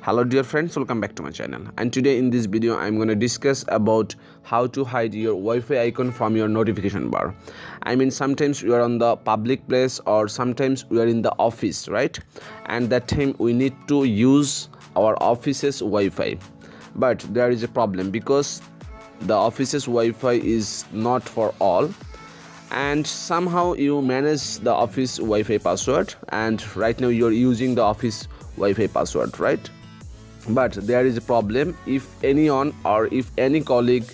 Hello dear friends, welcome back to my channel. And today in this video I'm going to discuss about how to hide your Wi-Fi icon from your notification bar. I mean, sometimes we are on the public place or sometimes we are in the office, right? And that time we need to use our office's Wi-Fi. But there is a problem because the office's Wi-Fi is not for all, and somehow you manage the office Wi-Fi password, and right now you're using the office Wi-Fi password, right? But there is a problem. If anyone or if any colleague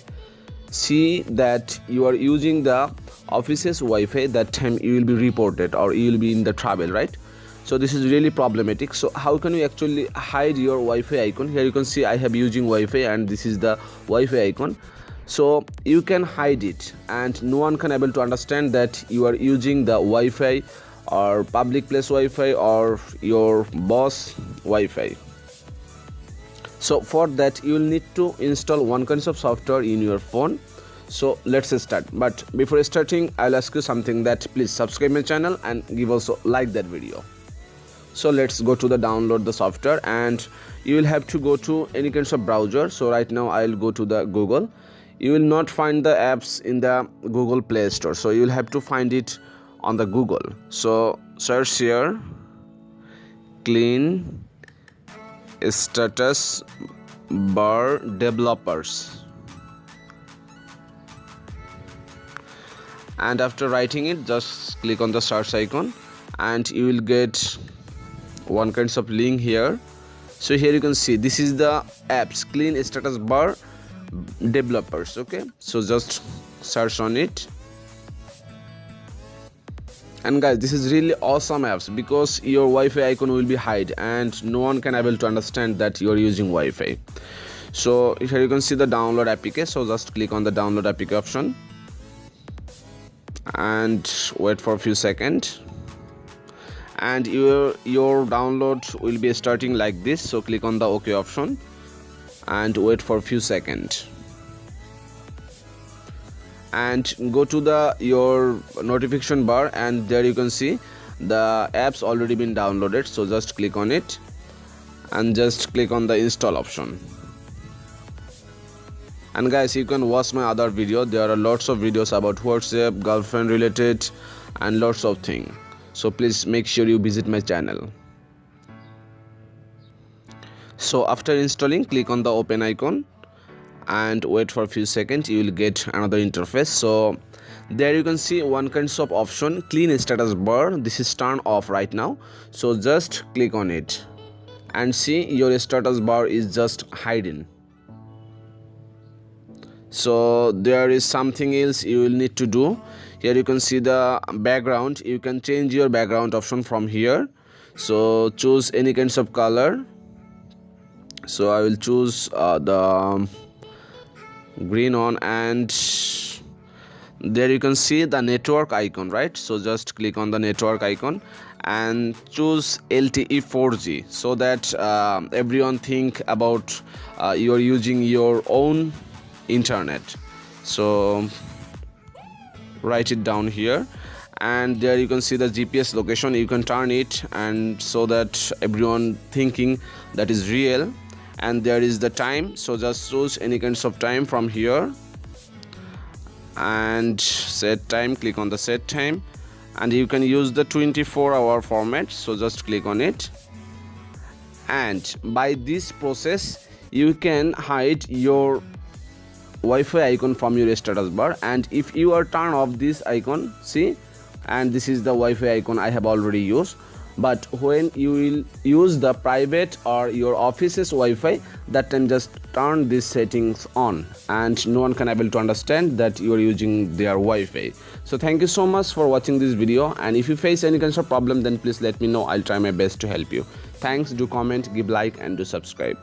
see that you are using the office's Wi-Fi, that time you will be reported or you will be in the trouble, right? So this is really problematic. So how can you actually hide your Wi-Fi icon? Here you can see I have using Wi-Fi and this is the Wi-Fi icon. So you can hide it and no one can able to understand that you are using the Wi-Fi or public place Wi-Fi or your boss Wi-Fi. So for that you will need to install one kind of software in your phone. So let's start. But before starting, I'll ask you something, that please subscribe my channel and give also like that video. So let's go to the download the software, and you will have to go to any kinds of browser. So right now I'll go to the Google. You will not find the apps in the Google Play Store, so you will have to find it on the Google. So search here clean status bar developers, and after writing it just click on the search icon and you will get one kinds of link here. So here you can see this is the apps clean status bar developers. Okay, so just search on it. And guys, this is really awesome apps because your Wi-Fi icon will be hide and no one can able to understand that you are using Wi-Fi. So here you can see the download APK. So just click on the download APK option and wait for a few seconds, and your download will be starting like this. So click on the OK option and wait for a few seconds, and go to your notification bar, and there you can see the apps already been downloaded. So just click on it and just click on the install option. And guys, you can watch my other video. There are lots of videos about WhatsApp, girlfriend related and lots of things. So please make sure you visit my channel. So after installing, click on the open icon and wait for a few seconds. You will get another interface. So there you can see one kinds of option clean status bar. This is turned off right now, so just click on it and see your status bar is just hidden. So there is something else you will need to do. Here you can see the background. You can change your background option from here. So choose any kinds of color. So I will choose the green one, and there you can see the network icon, right? So just click on the network icon and choose LTE 4G, so that everyone think about you are using your own internet. So write it down here, and there you can see the GPS location. You can turn it and so that everyone thinking that is real. And there is the time, so just choose any kinds of time from here and set time. Click on the set time, and you can use the 24-hour format. So just click on it, and by this process you can hide your Wi-Fi icon from your status bar. And if you are turn off this icon, see, and this is the Wi-Fi icon I have already used. But when you will use the private or your office's Wi-Fi, that time just turn these settings on and no one can able to understand that you are using their Wi-Fi. So thank you so much for watching this video, and if you face any kind of problem then please let me know. I'll try my best to help you. Thanks, do comment, give like and do subscribe.